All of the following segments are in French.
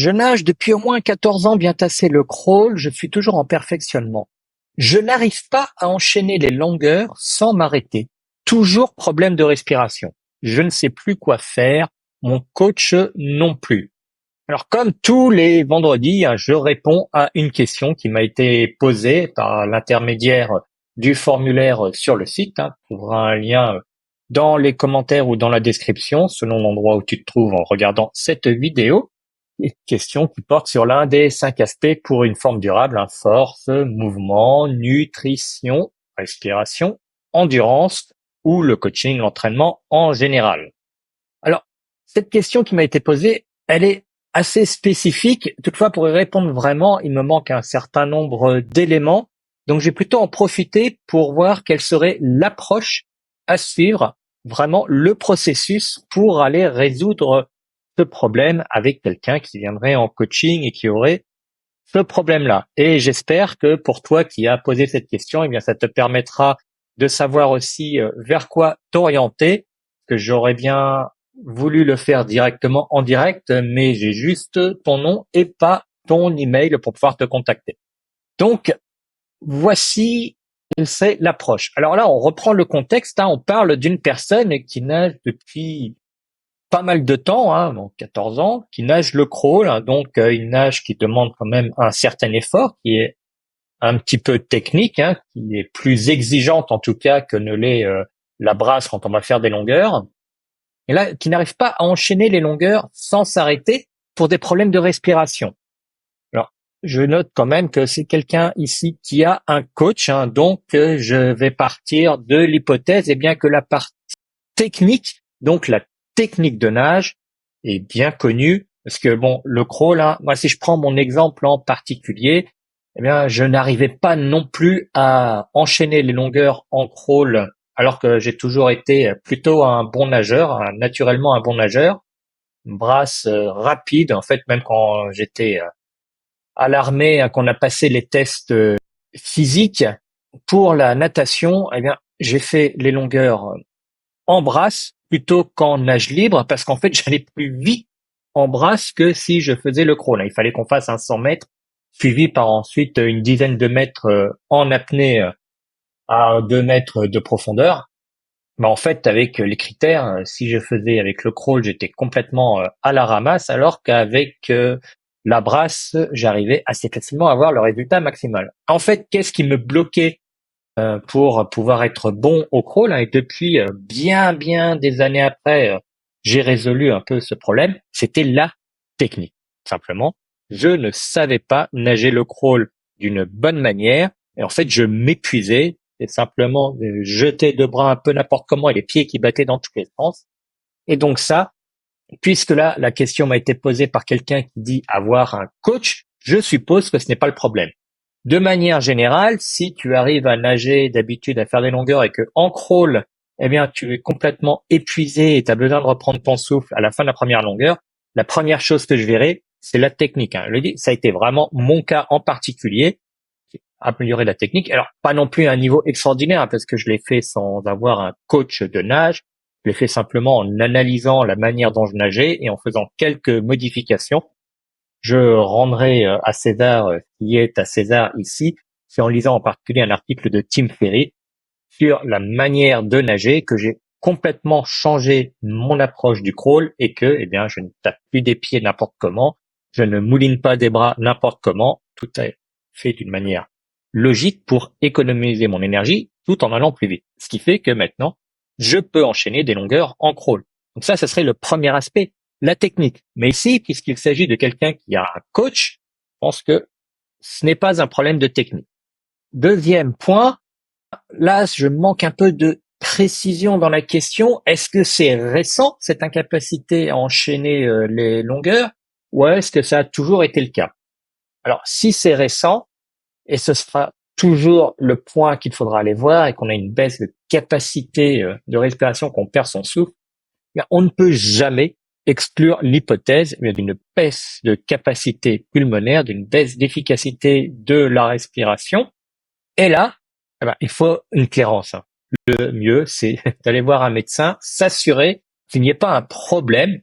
Je nage depuis au moins 14 ans bien tassé le crawl, je suis toujours en perfectionnement. Je n'arrive pas à enchaîner les longueurs sans m'arrêter. Toujours problème de respiration. Je ne sais plus quoi faire, mon coach non plus. Alors comme tous les vendredis, je réponds à une question qui m'a été posée par l'intermédiaire du formulaire sur le site. Tu trouveras un lien dans les commentaires ou dans la description, selon l'endroit où tu te trouves en regardant cette vidéo. Une question qui porte sur l'un des 5 aspects pour une forme durable, force, mouvement, nutrition, respiration, endurance ou le coaching, l'entraînement en général. Alors, cette question qui m'a été posée, elle est assez spécifique. Toutefois, pour y répondre vraiment, il me manque un certain nombre d'éléments. Donc, je vais plutôt en profiter pour voir quelle serait l'approche à suivre, vraiment le processus pour aller résoudre ce problème avec quelqu'un qui viendrait en coaching et qui aurait ce problème-là. Et j'espère que pour toi qui as posé cette question, eh bien, ça te permettra de savoir aussi vers quoi t'orienter, que j'aurais bien voulu le faire directement en direct, mais j'ai juste ton nom et pas ton email pour pouvoir te contacter. Donc, voici quelle c'est l'approche. Alors là, on reprend le contexte, on parle d'une personne qui nage depuis pas mal de temps, donc 14 ans, qui nage le crawl, donc une nage qui demande quand même un certain effort, qui est un petit peu technique, qui est plus exigeante en tout cas que ne l'est la brasse quand on va faire des longueurs, et là, qui n'arrive pas à enchaîner les longueurs sans s'arrêter pour des problèmes de respiration. Alors, je note quand même que c'est quelqu'un ici qui a un coach, donc je vais partir de l'hypothèse, bien que la partie technique, donc la technique de nage est bien connue, parce que bon, le crawl, moi si je prends mon exemple en particulier, je n'arrivais pas non plus à enchaîner les longueurs en crawl, alors que j'ai toujours été plutôt un bon nageur, naturellement un bon nageur, une brasse rapide, en fait, même quand j'étais à l'armée, qu'on a passé les tests physiques pour la natation, j'ai fait les longueurs en brasse plutôt qu'en nage libre parce qu'en fait j'allais plus vite en brasse que si je faisais le crawl. Il fallait qu'on fasse un 100 mètres suivi par ensuite une dizaine de mètres en apnée à 2 mètres de profondeur. Mais en fait avec les critères, si je faisais avec le crawl j'étais complètement à la ramasse alors qu'avec la brasse j'arrivais assez facilement à avoir le résultat maximal. En fait, qu'est-ce qui me bloquait pour pouvoir être bon au crawl, et depuis bien des années après, j'ai résolu un peu ce problème. C'était la technique, simplement. Je ne savais pas nager le crawl d'une bonne manière, et en fait, je m'épuisais. C'est simplement jeter de bras un peu n'importe comment et les pieds qui battaient dans tous les sens. Et donc ça, puisque là, la question m'a été posée par quelqu'un qui dit avoir un coach, je suppose que ce n'est pas le problème. De manière générale, si tu arrives à nager d'habitude, à faire des longueurs et que en crawl, tu es complètement épuisé et tu as besoin de reprendre ton souffle à la fin de la première longueur, la première chose que je verrai, c'est la technique. Je le dis, ça a été vraiment mon cas en particulier, améliorer la technique. Alors, pas non plus à un niveau extraordinaire, parce que je l'ai fait sans avoir un coach de nage. Je l'ai fait simplement en analysant la manière dont je nageais et en faisant quelques modifications. Je rendrai à César ce qui est à César ici, c'est en lisant en particulier un article de Tim Ferriss sur la manière de nager, que j'ai complètement changé mon approche du crawl et que, je ne tape plus des pieds n'importe comment, je ne mouline pas des bras n'importe comment, tout est fait d'une manière logique pour économiser mon énergie tout en allant plus vite. Ce qui fait que maintenant, je peux enchaîner des longueurs en crawl. Donc ça serait le premier aspect, la technique. Mais ici, puisqu'il s'agit de quelqu'un qui a un coach, je pense que ce n'est pas un problème de technique. Deuxième point, là, je manque un peu de précision dans la question. Est-ce que c'est récent, cette incapacité à enchaîner les longueurs, ou est-ce que ça a toujours été le cas? Alors, si c'est récent, et ce sera toujours le point qu'il faudra aller voir, et qu'on a une baisse de capacité de respiration, qu'on perd son souffle, on ne peut jamais exclure l'hypothèse d'une baisse de capacité pulmonaire, d'une baisse d'efficacité de la respiration. Et là, il faut une clairance. Le mieux, c'est d'aller voir un médecin, s'assurer qu'il n'y ait pas un problème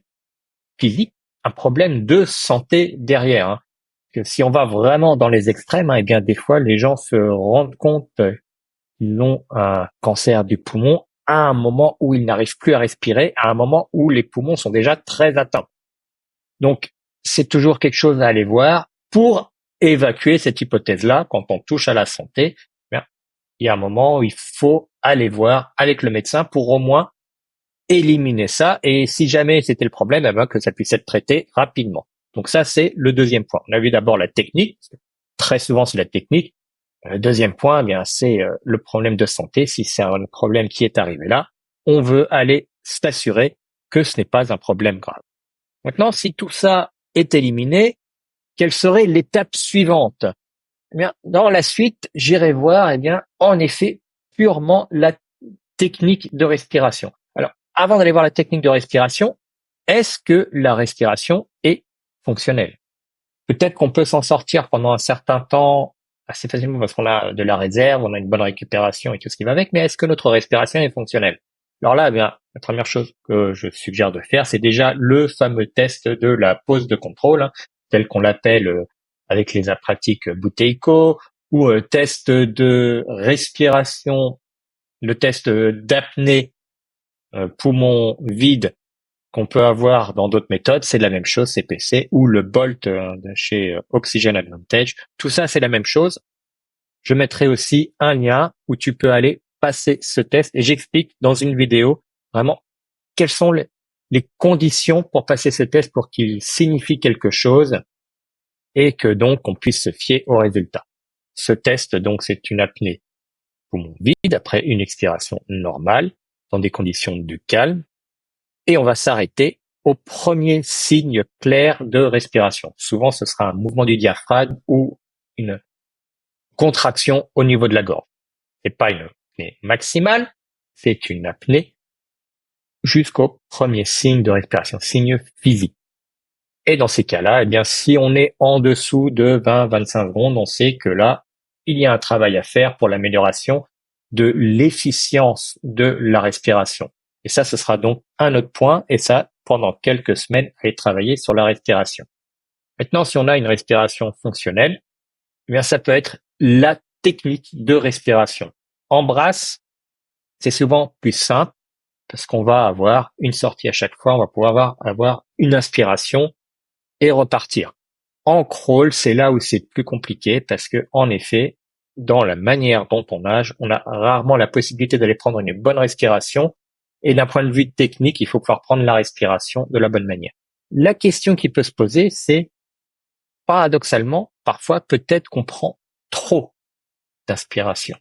physique, un problème de santé derrière, hein. Que si on va vraiment dans les extrêmes, eh bien des fois les gens se rendent compte qu'ils ont un cancer du poumon à un moment où ils n'arrivent plus à respirer, à un moment où les poumons sont déjà très atteints. Donc c'est toujours quelque chose à aller voir pour évacuer cette hypothèse-là. Quand on touche à la santé, bien, il y a un moment où il faut aller voir avec le médecin pour au moins éliminer ça. Et si jamais c'était le problème, eh bien, que ça puisse être traité rapidement. Donc ça, c'est le deuxième point. On a vu d'abord la technique. Très souvent, c'est la technique. Le deuxième point, eh bien, c'est le problème de santé. Si c'est un problème qui est arrivé là, on veut aller s'assurer que ce n'est pas un problème grave. Maintenant, si tout ça est éliminé, quelle serait l'étape suivante? Eh bien, dans la suite, j'irai voir, eh bien, en effet, purement la technique de respiration. Alors, avant d'aller voir la technique de respiration, est-ce que la respiration est fonctionnelle? Peut-être qu'on peut s'en sortir pendant un certain temps assez facilement parce qu'on a de la réserve, on a une bonne récupération et tout ce qui va avec, mais est-ce que notre respiration est fonctionnelle? Alors là, eh bien, la première chose que je suggère de faire, c'est déjà le fameux test de la pause de contrôle, hein, tel qu'on l'appelle avec les pratiques Buteyko, ou test de respiration, le test d'apnée poumon vide qu'on peut avoir dans d'autres méthodes, c'est la même chose, CPC, ou le Bolt de chez Oxygen Advantage. Tout ça, c'est la même chose. Je mettrai aussi un lien où tu peux aller passer ce test et j'explique dans une vidéo vraiment quelles sont les conditions pour passer ce test pour qu'il signifie quelque chose et que donc on puisse se fier aux résultats. Ce test, donc, c'est une apnée poumon vide après une expiration normale dans des conditions de calme. Et on va s'arrêter au premier signe clair de respiration. Souvent, ce sera un mouvement du diaphragme ou une contraction au niveau de la gorge. C'est pas une apnée maximale, c'est une apnée jusqu'au premier signe de respiration, signe physique. Et dans ces cas-là, eh bien, si on est en dessous de 20-25 secondes, on sait que là, il y a un travail à faire pour l'amélioration de l'efficience de la respiration. Et ça, ce sera donc un autre point, et ça, pendant quelques semaines, aller travailler sur la respiration. Maintenant, si on a une respiration fonctionnelle, eh bien, ça peut être la technique de respiration. En brasse, c'est souvent plus simple, parce qu'on va avoir une sortie à chaque fois, on va pouvoir avoir une inspiration et repartir. En crawl, c'est là où c'est plus compliqué parce que, en effet, dans la manière dont on nage, on a rarement la possibilité d'aller prendre une bonne respiration. Et d'un point de vue technique, il faut pouvoir prendre la respiration de la bonne manière. La question qui peut se poser, c'est, paradoxalement, parfois, peut-être qu'on prend trop d'inspiration,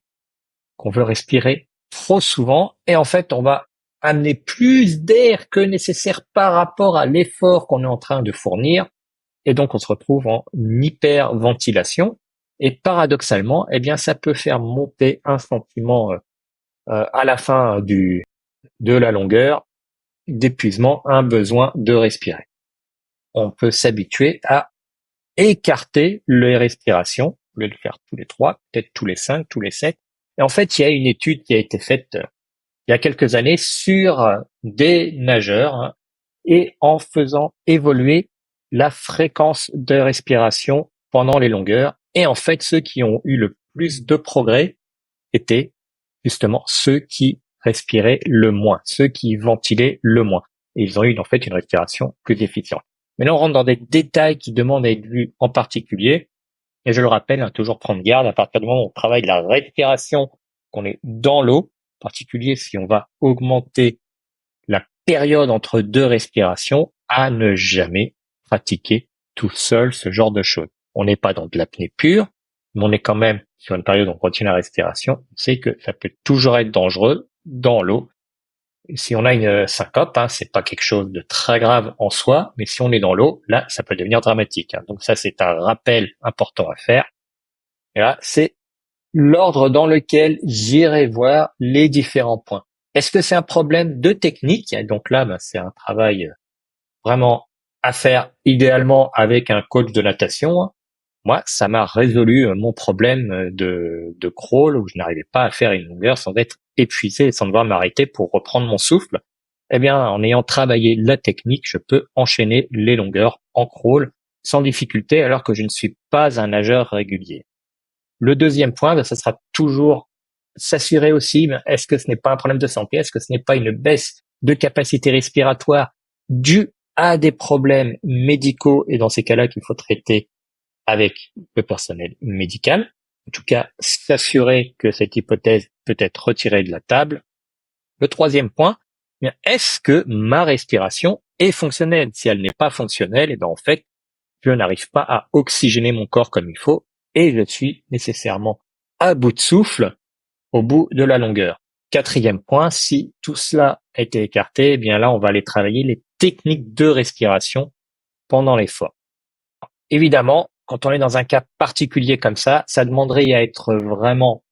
qu'on veut respirer trop souvent, et en fait, on va amener plus d'air que nécessaire par rapport à l'effort qu'on est en train de fournir. Et donc, on se retrouve en hyperventilation. Et paradoxalement, eh bien, ça peut faire monter un sentiment à la fin de la longueur d'épuisement, un besoin de respirer. On peut s'habituer à écarter les respirations, au lieu de le faire tous les 3, peut-être tous les 5, tous les 7. Et en fait, il y a une étude qui a été faite il y a quelques années sur des nageurs, hein, et en faisant évoluer la fréquence de respiration pendant les longueurs. Et en fait, ceux qui ont eu le plus de progrès étaient justement ceux qui respiraient le moins, ceux qui ventilaient le moins. Et ils ont eu en fait une respiration plus efficiente. Maintenant, on rentre dans des détails qui demandent à être vus en particulier. Et je le rappelle, hein, toujours prendre garde à partir du moment où on travaille la respiration, qu'on est dans l'eau, en particulier si on va augmenter la période entre deux respirations, à ne jamais pratiquer tout seul ce genre de choses. On n'est pas dans de l'apnée pure, mais on est quand même sur une période où on retient la respiration. On sait que ça peut toujours être dangereux dans l'eau. Si on a une syncope, hein, c'est pas quelque chose de très grave en soi, mais si on est dans l'eau, là, ça peut devenir dramatique, hein. Donc ça, c'est un rappel important à faire. Et là, c'est l'ordre dans lequel j'irai voir les différents points. Est-ce que c'est un problème de technique? Donc là, c'est un travail vraiment à faire idéalement avec un coach de natation. Moi, ça m'a résolu mon problème de crawl où je n'arrivais pas à faire une longueur sans être épuisé et sans devoir m'arrêter pour reprendre mon souffle. Eh bien, en ayant travaillé la technique, je peux enchaîner les longueurs en crawl sans difficulté alors que je ne suis pas un nageur régulier. Le deuxième point, ben, ce sera toujours s'assurer aussi, ben, est-ce que ce n'est pas un problème de santé? Est-ce que ce n'est pas une baisse de capacité respiratoire due à des problèmes médicaux? Et dans ces cas-là, qu'il faut traiter avec le personnel médical. En tout cas, s'assurer que cette hypothèse peut être retirée de la table. Le troisième point, bien, est-ce que ma respiration est fonctionnelle? Si elle n'est pas fonctionnelle, et ben en fait, je n'arrive pas à oxygéner mon corps comme il faut et je suis nécessairement à bout de souffle au bout de la longueur. Quatrième point, si tout cela a été écarté, eh bien là, on va aller travailler les techniques de respiration pendant l'effort. Évidemment, quand on est dans un cas particulier comme ça demanderait à être vraiment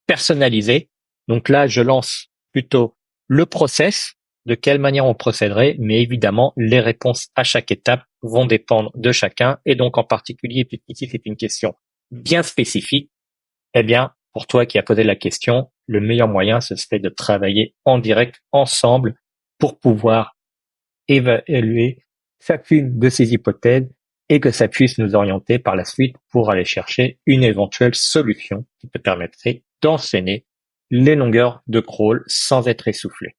personnalisé. Donc là, je lance plutôt le process, de quelle manière on procéderait, mais évidemment, les réponses à chaque étape vont dépendre de chacun. Et donc, en particulier, puisqu'ici, c'est une question bien spécifique, eh bien, pour toi qui as posé la question, le meilleur moyen, ce serait de travailler en direct ensemble pour pouvoir évaluer chacune de ces hypothèses et que ça puisse nous orienter par la suite pour aller chercher une éventuelle solution qui te permettrait d'enchaîner les longueurs de crawl sans être essoufflé.